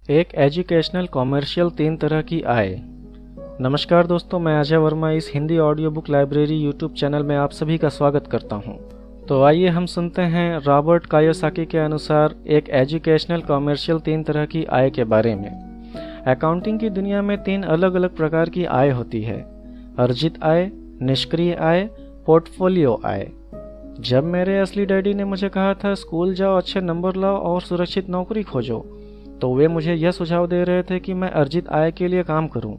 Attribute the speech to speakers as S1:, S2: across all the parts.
S1: एक educational commercial 3 तरह की आय। नमस्कार दोस्तों, मैं अजय वर्मा इस Hindi audio book library YouTube channel में आप सभी का स्वागत करता हूं। तो आइए हम सुनते हैं रॉबर्ट कायोसाकी के अनुसार एक एजुकेशनल कॉमर्शियल 3 तरह की आय के बारे में। अकाउंटिंग की दुनिया में 3 अलग अलग प्रकार की आय होती है: अर्जित आय, निष्क्रिय आय, पोर्टफोलियो आय। जब मेरे असली डैडी ने मुझे कहा था स्कूल जाओ, अच्छे नंबर लाओ और सुरक्षित नौकरी खोजो, तो वे मुझे यह सुझाव दे रहे थे कि मैं अर्जित आय के लिए काम करूं।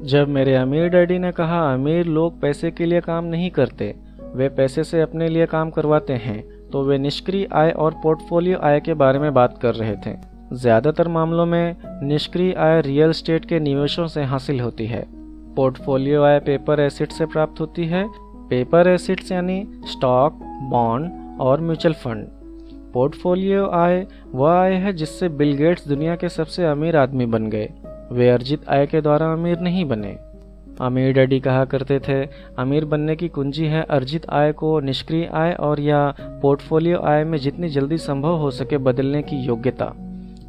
S1: जब मेरे अमीर डैडी ने कहा अमीर लोग पैसे के लिए काम नहीं करते, वे पैसे से अपने लिए काम करवाते हैं, तो वे निष्क्रिय आय और पोर्टफोलियो आय के बारे में बात कर रहे थे। ज़्यादातर मामलों में निष्क्रिय आय रियल एस्टेट के निवेशों से हासिल होती है। पोर्टफोलियो आय पेपर एसेट से प्राप्त होती है। पेपर एसेट्स यानी स्टॉक, बॉन्ड और म्यूचुअल फंड। पोर्टफोलियो आय वह आय है जिससे बिल गेट्स दुनिया के सबसे अमीर आदमी बन गए। वे अर्जित आय के द्वारा अमीर नहीं बने। अमीर डैडी कहा करते थे अमीर बनने की कुंजी है अर्जित आय को निष्क्रिय आय और या पोर्टफोलियो आय में जितनी जल्दी संभव हो सके बदलने की योग्यता।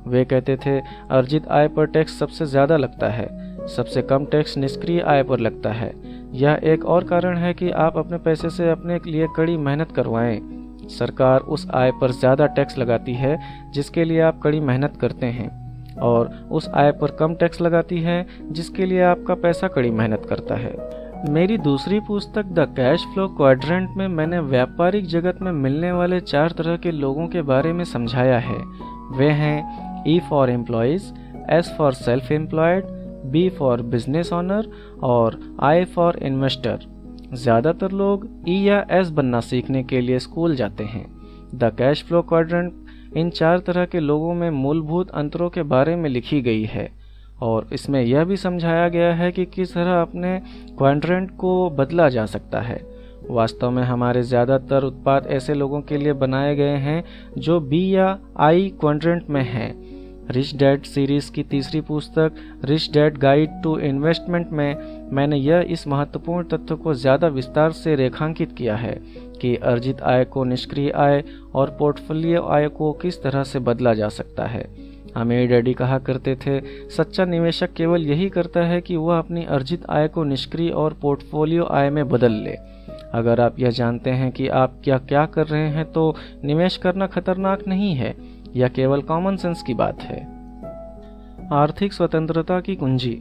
S1: वे कहते थे अर्जित आय पर टैक्स सबसे ज़्यादा लगता है, सबसे कम टैक्स निष्क्रिय आय पर लगता है। यह एक और कारण है कि आप अपने पैसे से अपने लिए कड़ी मेहनत करवाएं। सरकार उस आय पर ज़्यादा टैक्स लगाती है जिसके लिए आप कड़ी मेहनत करते हैं, और उस आय पर कम टैक्स लगाती है जिसके लिए आपका पैसा कड़ी मेहनत करता है। मेरी दूसरी पुस्तक द कैश फ्लो क्वाड्रेंट में मैंने व्यापारिक जगत में मिलने वाले 4 तरह के लोगों के बारे में समझाया है। वे हैं E for employees, S for self employed, B for business owner और आई फॉर इन्वेस्टर। ज़्यादातर लोग ई या एस बनना सीखने के लिए स्कूल जाते हैं। द कैश फ्लो क्वाड्रेंट इन 4 तरह के लोगों में मूलभूत अंतरों के बारे में लिखी गई है, और इसमें यह भी समझाया गया है कि किस तरह अपने क्वाड्रेंट को बदला जा सकता है। वास्तव में हमारे ज़्यादातर उत्पाद ऐसे लोगों के लिए बनाए गए हैं जो बी या आई क्वाड्रेंट में हैं। रिच डैड सीरीज़ की तीसरी पुस्तक Rich Dad Guide to Investment में मैंने इस महत्वपूर्ण तथ्य को ज़्यादा विस्तार से रेखांकित किया है कि अर्जित आय को निष्क्रिय आय और पोर्टफोलियो आय को किस तरह से बदला जा सकता है। अमीर डैडी कहा करते थे सच्चा निवेशक केवल यही करता है कि वह अपनी अर्जित आय को निष्क्रिय और पोर्टफोलियो आय में बदल ले। अगर आप यह जानते हैं कि आप क्या क्या कर रहे हैं तो निवेश करना खतरनाक नहीं है, यह केवल कॉमन सेंस की बात है। आर्थिक स्वतंत्रता की कुंजी।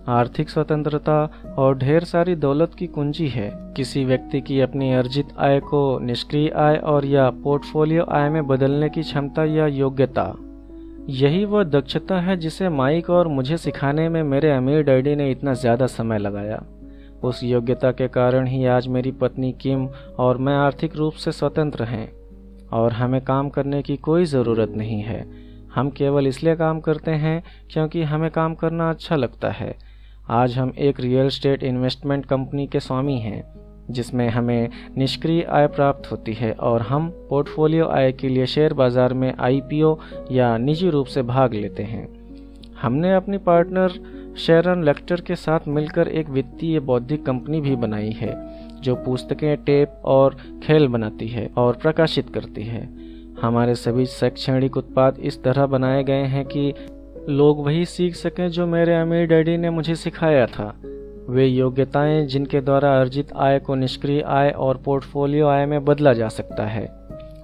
S1: आर्थिक स्वतंत्रता और ढेर सारी दौलत की कुंजी है किसी व्यक्ति की अपनी अर्जित आय को निष्क्रिय आय और या पोर्टफोलियो आय में बदलने की क्षमता या योग्यता। यही वह दक्षता है जिसे माइक और मुझे सिखाने में मेरे अमीर डैडी ने इतना ज़्यादा समय लगाया। उस योग्यता के कारण ही आज मेरी पत्नी किम और मैं आर्थिक रूप से स्वतंत्र हैं, और हमें काम करने की कोई ज़रूरत नहीं है। हम केवल इसलिए काम करते हैं क्योंकि हमें काम करना अच्छा लगता है। आज हम एक रियल एस्टेट इन्वेस्टमेंट कंपनी के स्वामी हैं जिसमें हमें निष्क्रिय आय प्राप्त होती है, और हम पोर्टफोलियो आय के लिए शेयर बाजार में आईपीओ या निजी रूप से भाग लेते हैं। हमने अपनी पार्टनर शेरन लेक्टर के साथ मिलकर एक वित्तीय बौद्धिक कंपनी भी बनाई है जो पुस्तकें, टेप और खेल बनाती है और प्रकाशित करती है। हमारे सभी शैक्षणिक उत्पाद इस तरह बनाए गए हैं कि लोग वही सीख सकें जो मेरे अमीर डैडी ने मुझे सिखाया था। वे योग्यताएं जिनके द्वारा अर्जित आय को निष्क्रिय आय और पोर्टफोलियो आय में बदला जा सकता है।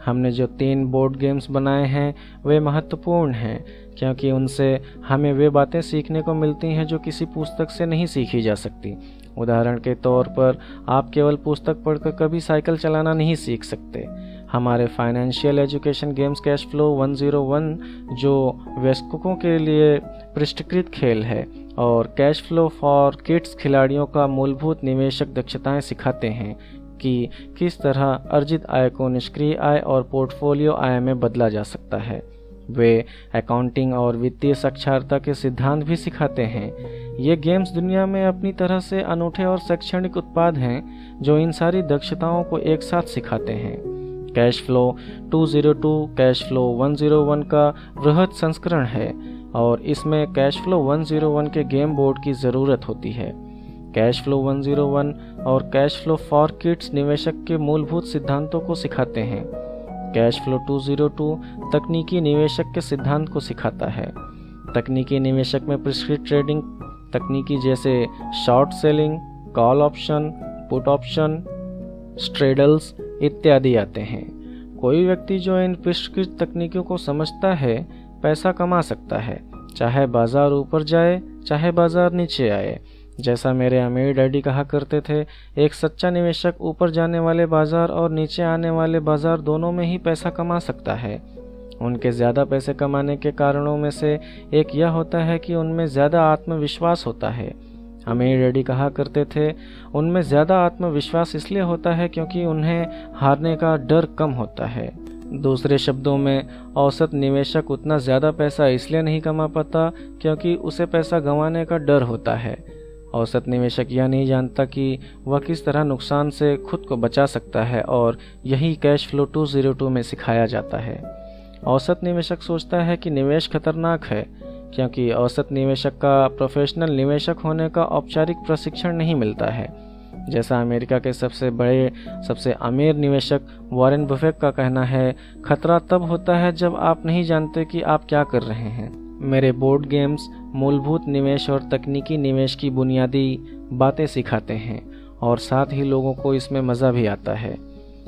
S1: हमने जो 3 बोर्ड गेम्स बनाए हैं वे महत्वपूर्ण हैं क्योंकि उनसे हमें वे बातें सीखने को मिलती हैं जो किसी पुस्तक से नहीं सीखी जा सकती। उदाहरण के तौर पर आप केवल पुस्तक पढ़कर कभी साइकिल चलाना नहीं सीख सकते। हमारे financial education games cash flow 101 जो वयस्कों के लिए पृष्ठकृत खेल है, और कैश फ्लो फॉर किड्स खिलाड़ियों का मूलभूत निवेशक दक्षताएं सिखाते हैं कि किस तरह अर्जित आय को निष्क्रिय आय और पोर्टफोलियो आय में बदला जा सकता है। वे अकाउंटिंग और वित्तीय साक्षरता के सिद्धांत भी सिखाते हैं। ये गेम्स दुनिया में अपनी तरह से अनूठे और शैक्षणिक उत्पाद हैं जो इन सारी दक्षताओं को एक साथ सिखाते हैं। कैश फ्लो 202 कैश फ्लो 101 का वृहद संस्करण है, और इसमें कैश फ्लो 101 के गेम बोर्ड की ज़रूरत होती है। कैश फ्लो 101 और कैश फ्लो फॉर किड्स निवेशक के मूलभूत सिद्धांतों को सिखाते हैं। कैश फ्लो 202 तकनीकी निवेशक के सिद्धांत को सिखाता है। तकनीकी निवेशक में प्रिस्क्रिप्ट ट्रेडिंग तकनीकी जैसे short selling, call option, put option, straddles इत्यादि आते हैं। कोई व्यक्ति जो इन प्रिस्क्रिप्ट तकनीकों को समझता है पैसा कमा सकता है, चाहे बाजार ऊपर जाए चाहे बाजार नीचे आए। जैसा मेरे अमीर डैडी कहा करते थे, एक सच्चा निवेशक ऊपर जाने वाले बाजार और नीचे आने वाले बाजार दोनों में ही पैसा कमा सकता है। उनके ज़्यादा पैसे कमाने के कारणों में से एक यह होता है कि उनमें ज़्यादा आत्मविश्वास होता है। अमीर डैडी कहा करते थे, उनमें ज़्यादा आत्मविश्वास इसलिए होता है क्योंकि उन्हें हारने का डर कम होता है। दूसरे शब्दों में, औसत निवेशक उतना ज़्यादा पैसा इसलिए नहीं कमा पाता क्योंकि उसे पैसा गंवाने का डर होता है। औसत निवेशक यह नहीं जानता कि वह किस तरह नुकसान से खुद को बचा सकता है, और यही कैश फ्लो 202 में सिखाया जाता है। औसत निवेशक सोचता है कि निवेश खतरनाक है क्योंकि औसत निवेशक का प्रोफेशनल निवेशक होने का औपचारिक प्रशिक्षण नहीं मिलता है। जैसा अमेरिका के सबसे बड़े सबसे अमीर निवेशक वॉरेन बफेट का कहना है, खतरा तब होता है जब आप नहीं जानते कि आप क्या कर रहे हैं। मेरे बोर्ड गेम्स मूलभूत निवेश और तकनीकी निवेश की बुनियादी बातें सिखाते हैं और साथ ही लोगों को इसमें मज़ा भी आता है।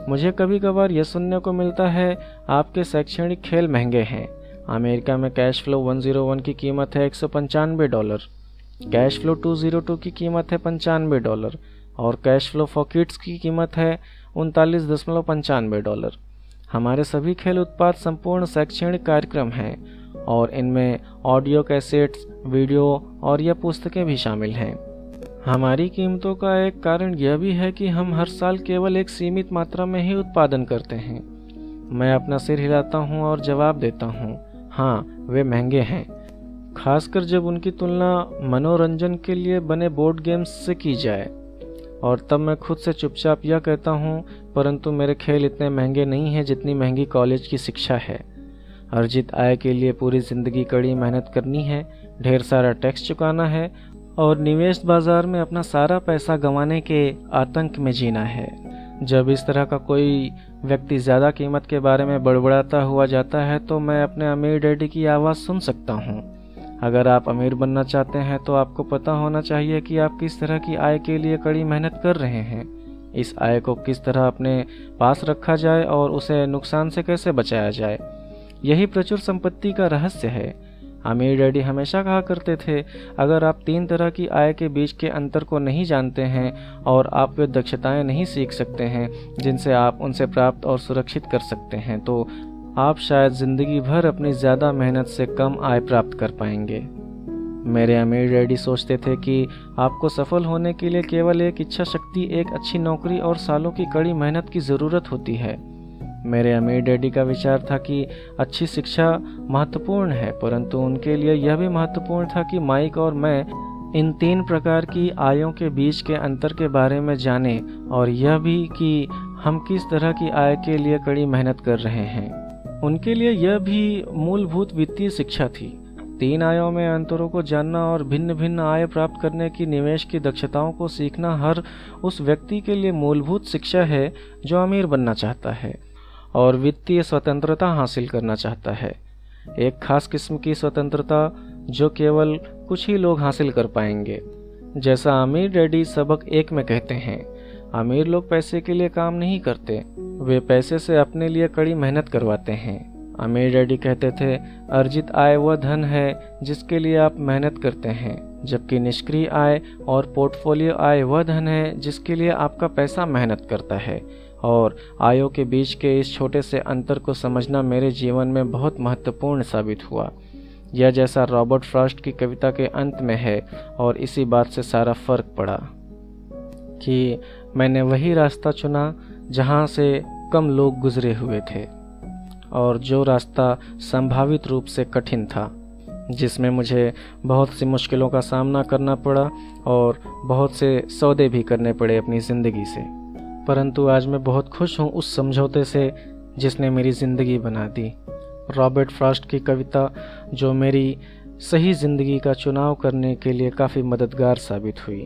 S1: मुझे कभी कभार यह सुनने को मिलता है, आपके शैक्षणिक खेल महंगे हैं। अमेरिका में कैश फ्लो 101 की कीमत है $195, कैश फ्लो 202 की कीमत है $95 और कैश फ्लो फॉर किड्स की कीमत है $39.95। हमारे सभी खेल उत्पाद संपूर्ण शैक्षणिक कार्यक्रम हैं और इनमें ऑडियो कैसेट्स, वीडियो और या पुस्तकें भी शामिल हैं। हमारी कीमतों का एक कारण यह भी है कि हम हर साल केवल एक सीमित मात्रा में ही उत्पादन करते हैं। मैं अपना सिर हिलाता हूँ और जवाब देता हूँ, हाँ, वे महंगे हैं, खासकर जब उनकी तुलना मनोरंजन के लिए बने बोर्ड गेम्स से की जाए। और तब मैं खुद से चुपचाप यह कहता हूँ, परंतु मेरे खेल इतने महंगे नहीं हैं जितनी महंगी कॉलेज की शिक्षा है। अर्जित आय के लिए पूरी जिंदगी कड़ी मेहनत करनी है, ढेर सारा टैक्स चुकाना है और निवेश बाजार में अपना सारा पैसा गंवाने के आतंक में जीना है। जब इस तरह का कोई व्यक्ति ज़्यादा कीमत के बारे में बड़बड़ाता हुआ जाता है तो मैं अपने अमीर डैडी की आवाज़ सुन सकता हूँ। अगर आप अमीर बनना चाहते हैं तो आपको पता होना चाहिए कि आप किस तरह की आय के लिए कड़ी मेहनत कर रहे हैं। इस आय को किस तरह अपने पास रखा जाए और उसे नुकसान से कैसे बचाया जाए, यही प्रचुर संपत्ति का रहस्य है। अमीर डैडी हमेशा कहा करते थे, अगर आप 3 तरह की आय के बीच के अंतर को नहीं जानते हैं और आप वे दक्षताएं नहीं सीख सकते हैं जिनसे आप उनसे प्राप्त और सुरक्षित कर सकते हैं, तो आप शायद ज़िंदगी भर अपनी ज़्यादा मेहनत से कम आय प्राप्त कर पाएंगे। मेरे अमीर डैडी सोचते थे कि आपको सफल होने के लिए केवल एक इच्छा शक्ति, एक अच्छी नौकरी और सालों की कड़ी मेहनत की ज़रूरत होती है। मेरे अमीर डैडी का विचार था कि अच्छी शिक्षा महत्वपूर्ण है, परंतु उनके लिए यह भी महत्वपूर्ण था कि माइक और मैं इन 3 प्रकार की आयों के बीच के अंतर के बारे में जानें और यह भी कि हम किस तरह की आय के लिए कड़ी मेहनत कर रहे हैं। उनके लिए यह भी मूलभूत वित्तीय शिक्षा थी। 3 आयों में अंतरों को जानना और भिन्न भिन्न आय प्राप्त करने की निवेश की दक्षताओं को सीखना हर उस व्यक्ति के लिए मूलभूत शिक्षा है जो अमीर बनना चाहता है और वित्तीय स्वतंत्रता हासिल करना चाहता है। एक खास किस्म की स्वतंत्रता जो केवल कुछ ही लोग हासिल कर पाएंगे। जैसा अमीर डैडी सबक 1 में कहते हैं, अमीर लोग पैसे के लिए काम नहीं करते, वे पैसे से अपने लिए कड़ी मेहनत करवाते हैं। अमीर डैडी कहते थे, अर्जित आय वह धन है जिसके लिए आप मेहनत करते हैं, जबकि निष्क्रिय आय और पोर्टफोलियो आय वह धन है जिसके लिए आपका पैसा मेहनत करता है। और आयों के बीच के इस छोटे से अंतर को समझना मेरे जीवन में बहुत महत्वपूर्ण साबित हुआ। यह जैसा रॉबर्ट फ्रॉस्ट की कविता के अंत में है, और इसी बात से सारा फर्क पड़ा कि मैंने वही रास्ता चुना जहाँ से कम लोग गुजरे हुए थे और जो रास्ता संभावित रूप से कठिन था, जिसमें मुझे बहुत सी मुश्किलों का सामना करना पड़ा और बहुत से सौदे भी करने पड़े अपनी ज़िंदगी से। परंतु आज मैं बहुत खुश हूँ उस समझौते से जिसने मेरी ज़िंदगी बना दी। रॉबर्ट फ्रॉस्ट की कविता जो मेरी सही ज़िंदगी का चुनाव करने के लिए काफ़ी मददगार साबित हुई।